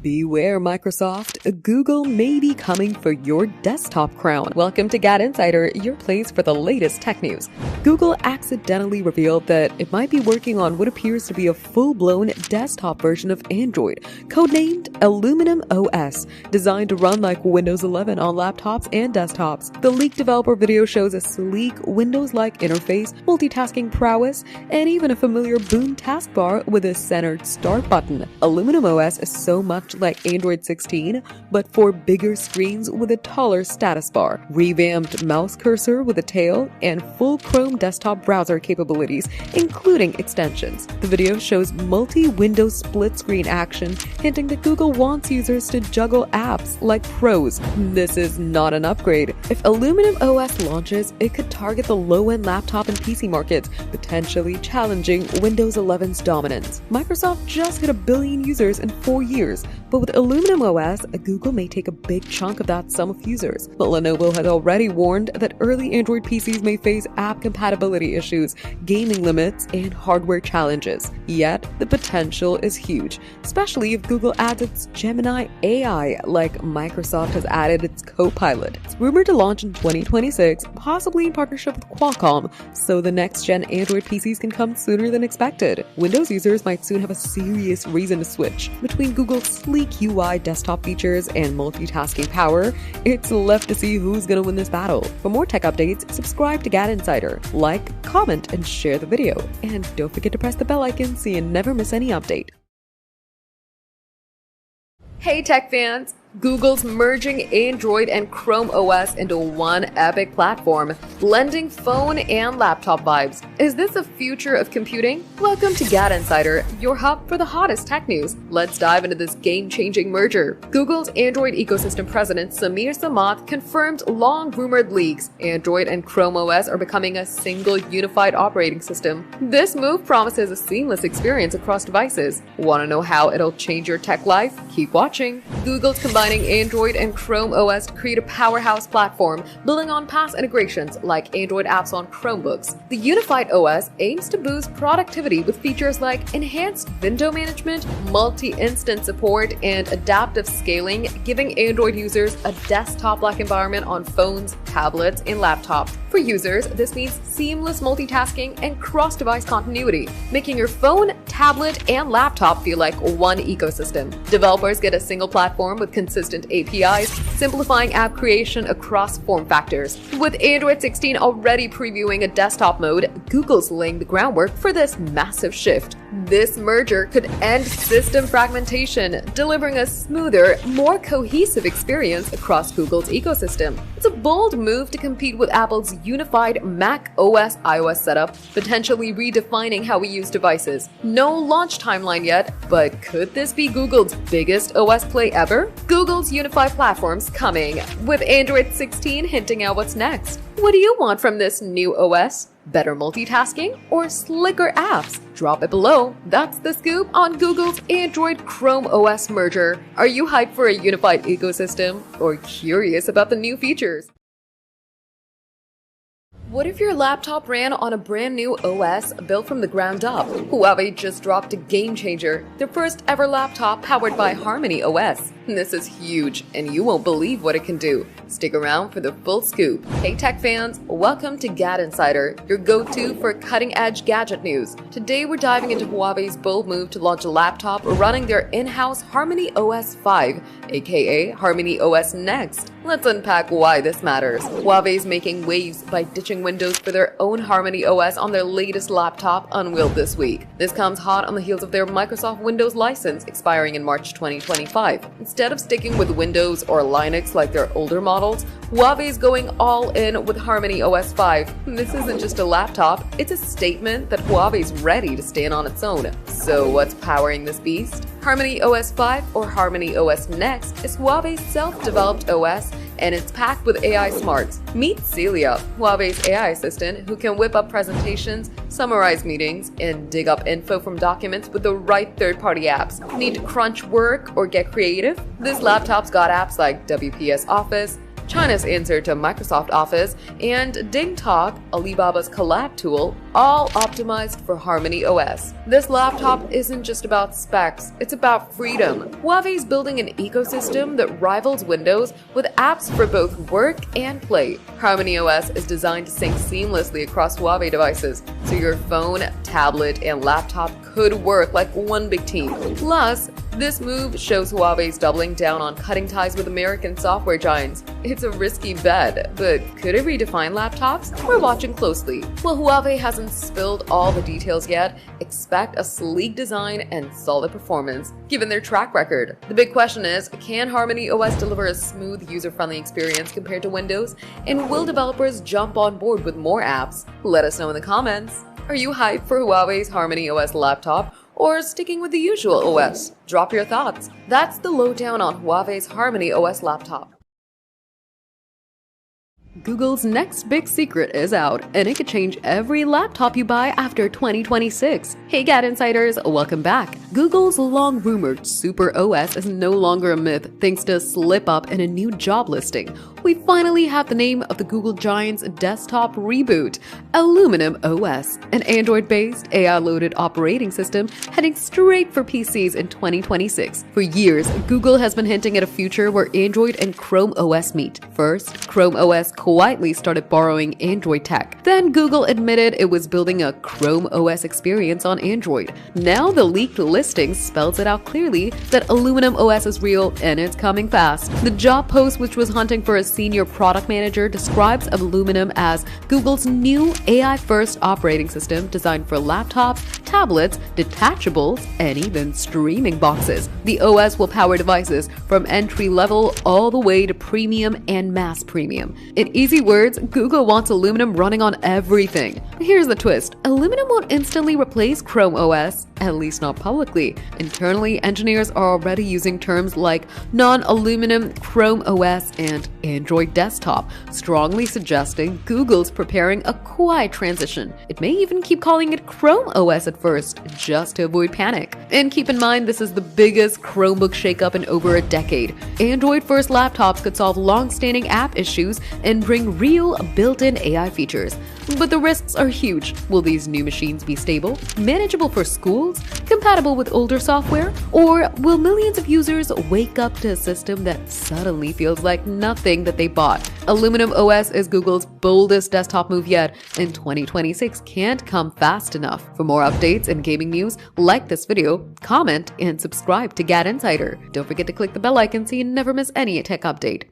Beware, Microsoft. Google may be coming for your desktop crown. Welcome to GadInsider, your place for the latest tech news. Google accidentally revealed that it might be working on what appears to be a full-blown desktop version of Android, codenamed Aluminium OS, designed to run like Windows 11 on laptops and desktops. The leaked developer video shows a sleek Windows-like interface, multitasking prowess, and even a familiar boom taskbar with a centered start button. Aluminium OS is so much like Android 16, but for bigger screens with a taller status bar, revamped mouse cursor with a tail, and full Chrome desktop browser capabilities, including extensions. The video shows multi-window split-screen action, hinting that Google wants users to juggle apps like pros. This is not an upgrade. If Aluminium OS launches, it could target the low-end laptop and PC markets, potentially challenging Windows 11's dominance. Microsoft just hit 1 billion users in 4 years, but with Aluminium OS, Google may take a big chunk of that sum of users. But Lenovo had already warned that early Android PCs may face app compatibility issues, gaming limits, and hardware challenges. Yet, the potential is huge, especially if Google adds its Gemini AI, like Microsoft has added its Copilot. It's rumored to launch in 2026, possibly in partnership with Qualcomm, so the next-gen Android PCs can come sooner than expected. Windows users might soon have a serious reason to switch. Between Google's sleek UI desktop features and multitasking power, it's left to see who's gonna win this battle. For more tech updates, subscribe to GadInsider, like, comment, and share the video. And don't forget to press the bell icon so you never miss any update. Hey tech fans! Google's merging Android and Chrome OS into one epic platform, blending phone and laptop vibes. Is this the future of computing? Welcome to GadInsider, your hub for the hottest tech news. Let's dive into this game-changing merger. Google's Android ecosystem president Samir Samath confirmed long-rumored leaks. Android and Chrome OS are becoming a single unified operating system. This move promises a seamless experience across devices. Want to know how it'll change your tech life? Keep watching. Google's combining Android and Chrome OS to create a powerhouse platform, building on past integrations like Android apps on Chromebooks. The unified OS aims to boost productivity with features like enhanced window management, multi-instance support, and adaptive scaling, giving Android users a desktop-like environment on phones, tablets, and laptops. For users, this means seamless multitasking and cross-device continuity, making your phone, tablet, and laptop feel like one ecosystem. Developers get a single platform with consistent APIs, simplifying app creation across form factors. With Android 16 already previewing a desktop mode, Google's laying the groundwork for this massive shift. This merger could end system fragmentation, delivering a smoother, more cohesive experience across Google's ecosystem. It's a bold move to compete with Apple's unified Mac OS iOS setup, potentially redefining how we use devices. No launch timeline yet, but could this be Google's biggest OS play ever? Google's unified platform's coming, with Android 16 hinting at what's next. What do you want from this new OS? Better multitasking or slicker apps? Drop it below. That's the scoop on Google's Android Chrome OS merger. Are you hyped for a unified ecosystem or curious about the new features? What if your laptop ran on a brand new OS built from the ground up? Huawei just dropped a game changer, their first ever laptop powered by Harmony OS. This is huge, and you won't believe what it can do. Stick around for the full scoop. Hey tech fans, welcome to GadInsider, your go-to for cutting-edge gadget news. Today we're diving into Huawei's bold move to launch a laptop running their in-house Harmony OS 5, aka Harmony OS Next. Let's unpack why this matters. Huawei's making waves by ditching Windows for their own Harmony OS on their latest laptop unveiled this week. This comes hot on the heels of their Microsoft Windows license expiring in March 2025. Instead of sticking with Windows or Linux like their older models, Huawei's going all in with Harmony OS 5. This isn't just a laptop, it's a statement that Huawei's ready to stand on its own. So what's powering this beast? Harmony OS 5, or Harmony OS Next, is Huawei's self-developed OS, and it's packed with AI smarts. Meet Celia, Huawei's AI assistant who can whip up presentations, summarize meetings, and dig up info from documents with the right third-party apps. Need to crunch work or get creative? This laptop's got apps like WPS Office, China's answer to Microsoft Office, and DingTalk, Alibaba's collab tool, all optimized for Harmony OS. This laptop isn't just about specs, it's about freedom. Huawei's building an ecosystem that rivals Windows with apps for both work and play. Harmony OS is designed to sync seamlessly across Huawei devices, so your phone, tablet, and laptop could work like one big team. Plus, this move shows Huawei's doubling down on cutting ties with American software giants. It's a risky bet, but could it redefine laptops? We're watching closely. While Huawei hasn't spilled all the details yet, expect a sleek design and solid performance, given their track record. The big question is, can Harmony OS deliver a smooth, user-friendly experience compared to Windows? And will developers jump on board with more apps? Let us know in the comments. Are you hyped for Huawei's Harmony OS laptop, or sticking with the usual OS? Drop your thoughts. That's the lowdown on Huawei's Harmony OS laptop. Google's next big secret is out, and it could change every laptop you buy after 2026. Hey GadInsiders, welcome back. Google's long-rumored Super OS is no longer a myth thanks to a slip-up in a new job listing. We finally have the name of the Google giant's desktop reboot, Aluminium OS, an Android-based, AI-loaded operating system heading straight for PCs in 2026. For years, Google has been hinting at a future where Android and Chrome OS meet. First, Chrome OS quietly started borrowing Android tech. Then Google admitted it was building a Chrome OS experience on Android. Now the leaked listing spells it out clearly that Aluminium OS is real and it's coming fast. The job post, which was hunting for a senior product manager, describes Aluminium as Google's new AI-first operating system designed for laptops, tablets, detachables, and even streaming boxes. The OS will power devices from entry-level all the way to premium and mass premium. In easy words, Google wants Aluminium running on everything. Here's the twist. Aluminium won't instantly replace Chrome OS, at least not publicly. Internally, engineers are already using terms like non-Aluminium Chrome OS and Android desktop, strongly suggesting Google's preparing a quiet transition. It may even keep calling it Chrome OS at first, just to avoid panic. And keep in mind, this is the biggest Chromebook shakeup in over a decade. Android-first laptops could solve long-standing app issues and bring real built-in AI features. But the risks are huge. Will these new machines be stable, manageable for schools, compatible with older software, or will millions of users wake up to a system that suddenly feels like nothing that they bought? Aluminium OS is Google's boldest desktop move yet, and 2026 can't come fast enough. For more updates and gaming news, like this video, comment, and subscribe to GadInsider. Don't forget to click the bell icon so you never miss any tech update.